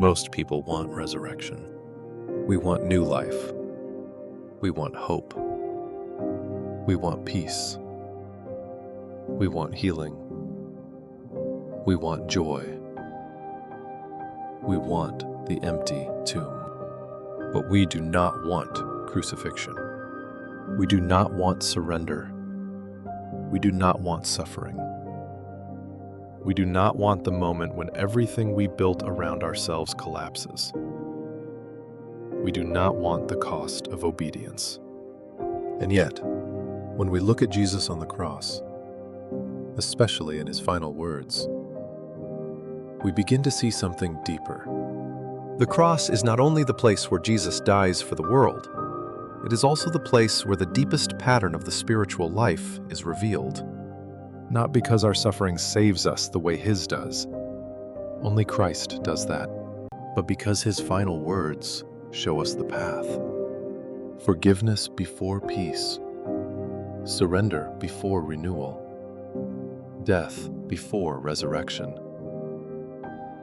Most people want resurrection. We want new life. We want hope. We want peace. We want healing. We want joy. We want the empty tomb. But we do not want crucifixion. We do not want surrender. We do not want suffering. We do not want the moment when everything we built around ourselves collapses. We do not want the cost of obedience. And yet, when we look at Jesus on the cross, especially in his final words, we begin to see something deeper. The cross is not only the place where Jesus dies for the world, it is also the place where the deepest pattern of the spiritual life is revealed. Not because our suffering saves us the way his does. Only Christ does that. But because his final words show us the path. Forgiveness before peace. Surrender before renewal. Death before resurrection.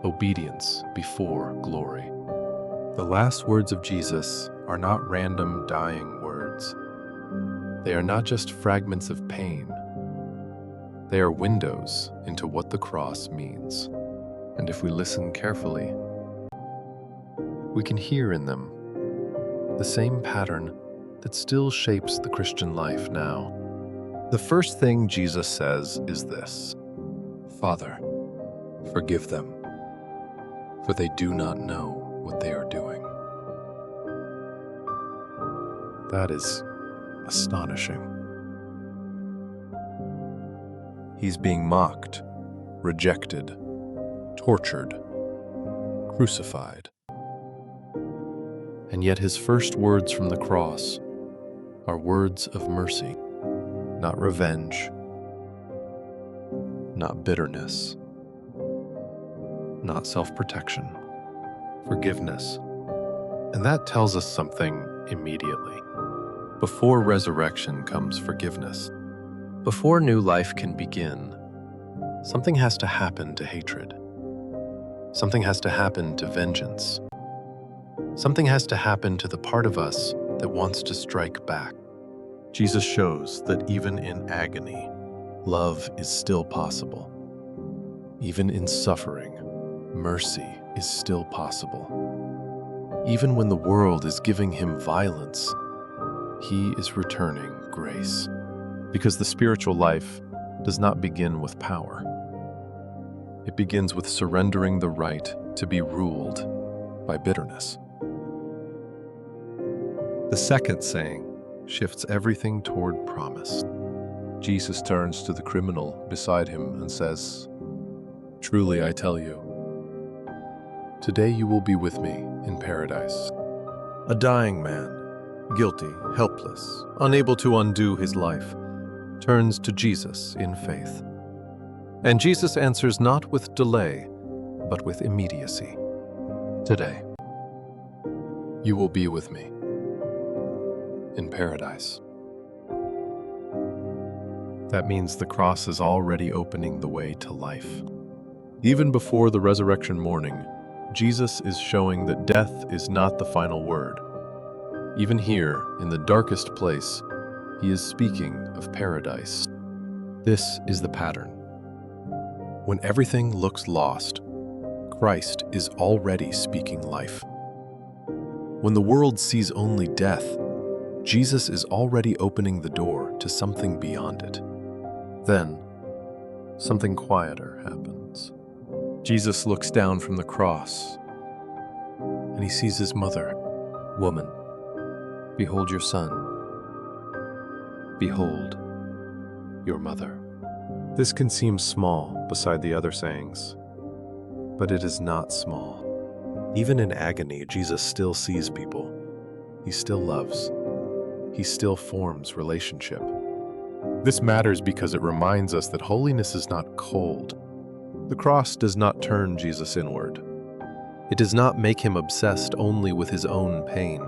Obedience before glory. The last words of Jesus are not random dying words. They are not just fragments of pain. They are windows into what the cross means. And if we listen carefully, we can hear in them the same pattern that still shapes the Christian life now. The first thing Jesus says is this: Father, forgive them, for they do not know what they are doing. That is astonishing. He's being mocked, rejected, tortured, crucified. And yet his first words from the cross are words of mercy, not revenge, not bitterness, not self-protection, forgiveness. And that tells us something immediately. Before resurrection comes forgiveness. Before new life can begin, something has to happen to hatred. Something has to happen to vengeance. Something has to happen to the part of us that wants to strike back. Jesus shows that even in agony, love is still possible. Even in suffering, mercy is still possible. Even when the world is giving him violence, he is returning grace. Because the spiritual life does not begin with power. It begins with surrendering the right to be ruled by bitterness. The second saying shifts everything toward promise. Jesus turns to the criminal beside him and says, "Truly I tell you, today you will be with me in paradise." A dying man, guilty, helpless, unable to undo his life, turns to Jesus in faith. And Jesus answers not with delay, but with immediacy. Today, you will be with me in paradise. That means the cross is already opening the way to life. Even before the resurrection morning, Jesus is showing that death is not the final word. Even here, in the darkest place, he is speaking of paradise. This is the pattern. When everything looks lost, Christ is already speaking life. When the world sees only death, Jesus is already opening the door to something beyond it. Then, something quieter happens. Jesus looks down from the cross, and he sees his mother. "Woman, behold your son. Behold your mother." This can seem small beside the other sayings, but it is not small. Even in agony, Jesus still sees people. He still loves. He still forms relationship. This matters because it reminds us that holiness is not cold. The cross does not turn Jesus inward. It does not make him obsessed only with his own pain.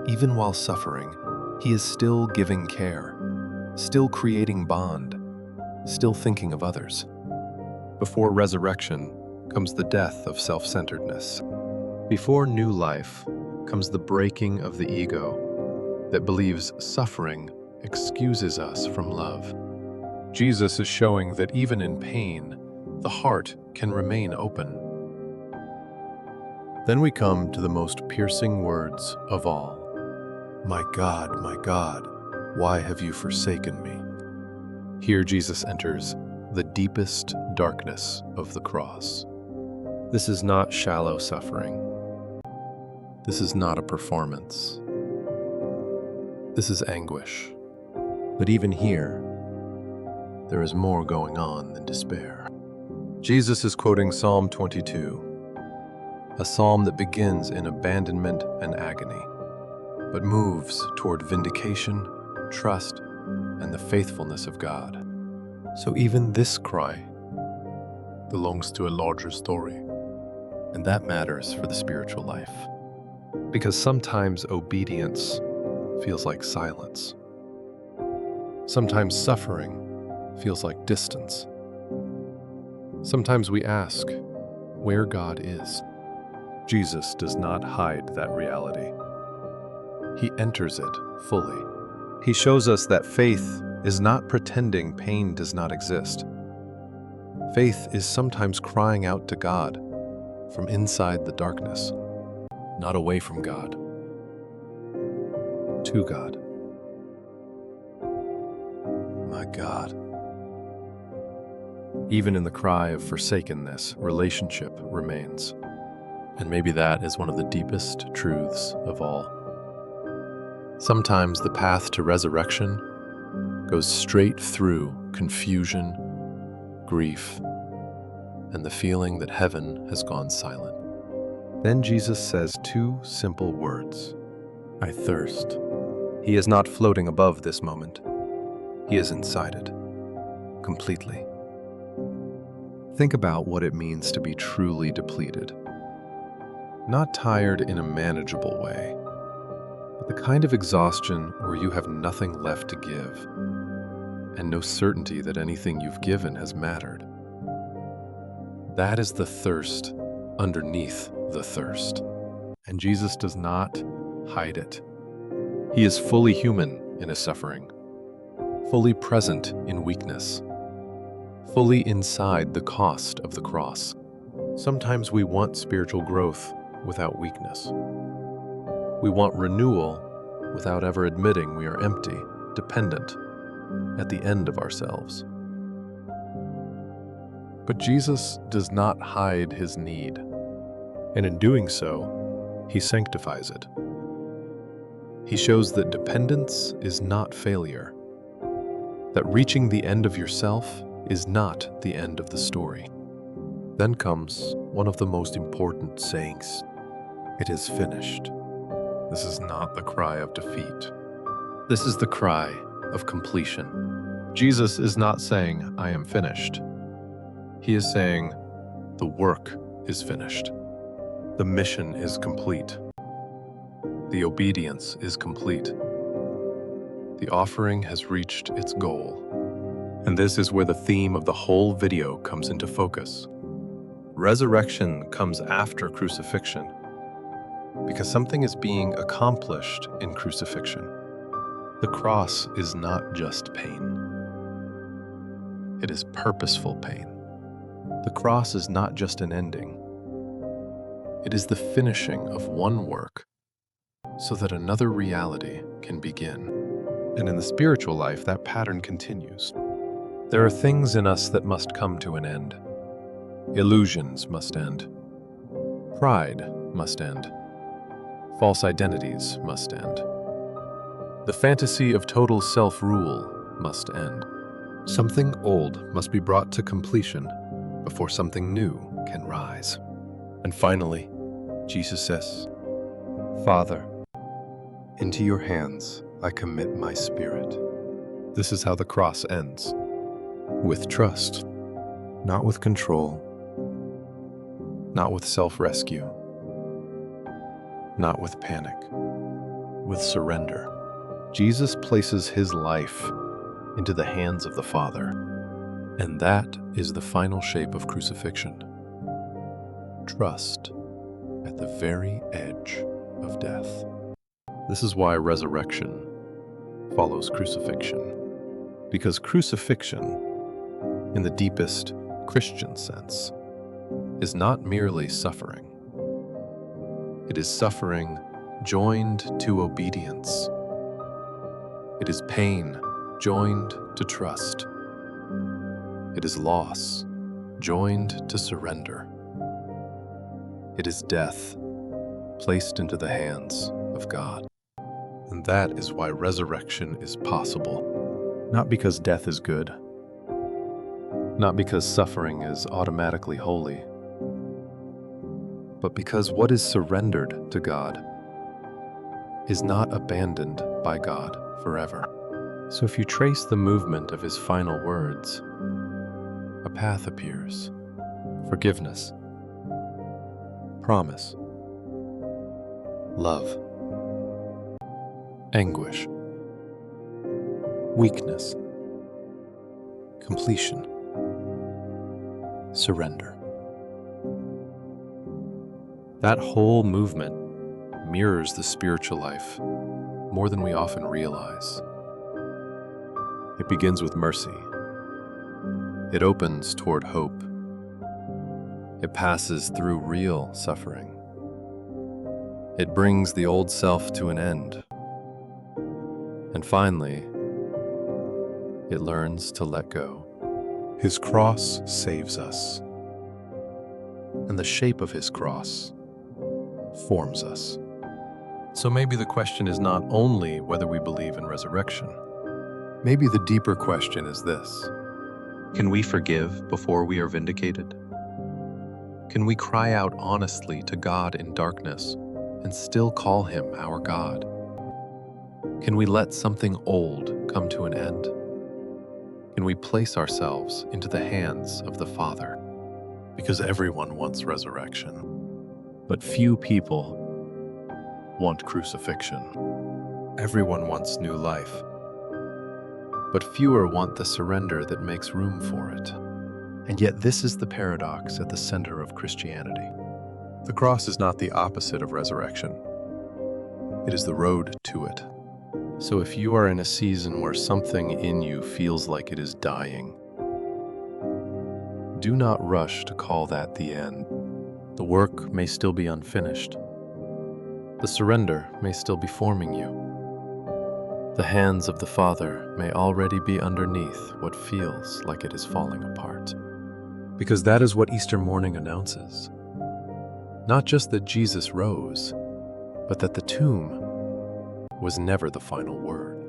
Even while suffering, he is still giving care, still creating bond, still thinking of others. Before resurrection, comes the death of self-centeredness. Before new life comes the breaking of the ego that believes suffering excuses us from love. Jesus is showing that even in pain, the heart can remain open. Then we come to the most piercing words of all. My God, why have you forsaken me? Here Jesus enters the deepest darkness of the cross. This is not shallow suffering. This is not a performance. This is anguish. But even here, there is more going on than despair. Jesus is quoting Psalm 22, a psalm that begins in abandonment and agony, but moves toward vindication, trust, and the faithfulness of God. So even this cry belongs to a larger story, and that matters for the spiritual life. Because sometimes obedience feels like silence. Sometimes suffering feels like distance. Sometimes we ask where God is. Jesus does not hide that reality. He enters it fully. He shows us that faith is not pretending pain does not exist. Faith is sometimes crying out to God from inside the darkness, not away from God, to God. My God. Even in the cry of forsakenness, relationship remains. And maybe that is one of the deepest truths of all. Sometimes the path to resurrection goes straight through confusion, grief, and the feeling that heaven has gone silent. Then Jesus says two simple words, I thirst. He is not floating above this moment. He is inside it, completely. Think about what it means to be truly depleted. Not tired in a manageable way, but the kind of exhaustion where you have nothing left to give, and no certainty that anything you've given has mattered. That is the thirst underneath the thirst. And Jesus does not hide it. He is fully human in his suffering, fully present in weakness, fully inside the cost of the cross. Sometimes we want spiritual growth without weakness. We want renewal without ever admitting we are empty, dependent, at the end of ourselves. But Jesus does not hide his need, and in doing so, he sanctifies it. He shows that dependence is not failure, that reaching the end of yourself is not the end of the story. Then comes one of the most important sayings. It is finished. This is not the cry of defeat. This is the cry of completion. Jesus is not saying, I am finished. He is saying, the work is finished. The mission is complete. The obedience is complete. The offering has reached its goal. And this is where the theme of the whole video comes into focus. Resurrection comes after crucifixion, because something is being accomplished in crucifixion. The cross is not just pain. It is purposeful pain. The cross is not just an ending. It is the finishing of one work so that another reality can begin. And in the spiritual life, that pattern continues. There are things in us that must come to an end. Illusions must end. Pride must end. False identities must end. The fantasy of total self-rule must end. Something old must be brought to completion before something new can rise. And finally, Jesus says, Father, into your hands I commit my spirit. This is how the cross ends. With trust, not with control, not with self-rescue, not with panic, with surrender. Jesus places his life into the hands of the Father, and that is the final shape of crucifixion. trust at the very edge of death. This is why resurrection follows crucifixion. Because crucifixion, in the deepest Christian sense, is not merely suffering. It is suffering joined to obedience. It is pain joined to trust. It is loss joined to surrender. It is death placed into the hands of God. And that is why resurrection is possible. Not because death is good, not because suffering is automatically holy, but because what is surrendered to God is not abandoned by God forever. So if you trace the movement of his final words, a path appears: forgiveness, promise, love, anguish, weakness, completion, surrender. That whole movement mirrors the spiritual life more than we often realize. It begins with mercy. It opens toward hope. It passes through real suffering. It brings the old self to an end. And finally, it learns to let go. His cross saves us, and the shape of his cross forms us. So maybe the question is not only whether we believe in resurrection. Maybe the deeper question is this: can we forgive before we are vindicated? Can we cry out honestly to God in darkness and still call him our God? Can we let something old come to an end? Can we place ourselves into the hands of the Father? Because everyone wants resurrection, but few people want crucifixion. Everyone wants new life, but fewer want the surrender that makes room for it. And yet this is the paradox at the center of Christianity. The cross is not the opposite of resurrection. It is the road to it. So if you are in a season where something in you feels like it is dying, do not rush to call that the end. The work may still be unfinished. The surrender may still be forming you. The hands of the Father may already be underneath what feels like it is falling apart. Because that is what Easter morning announces. Not just that Jesus rose, but that the tomb was never the final word.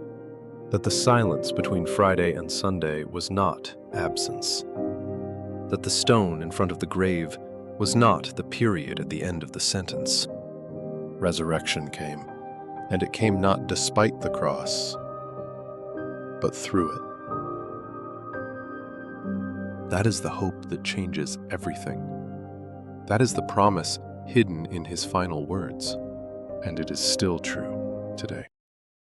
That the silence between Friday and Sunday was not absence. That the stone in front of the grave was not the period at the end of the sentence. Resurrection came, and it came not despite the cross, but through it. That is the hope that changes everything. That is the promise hidden in his final words, and it is still true today.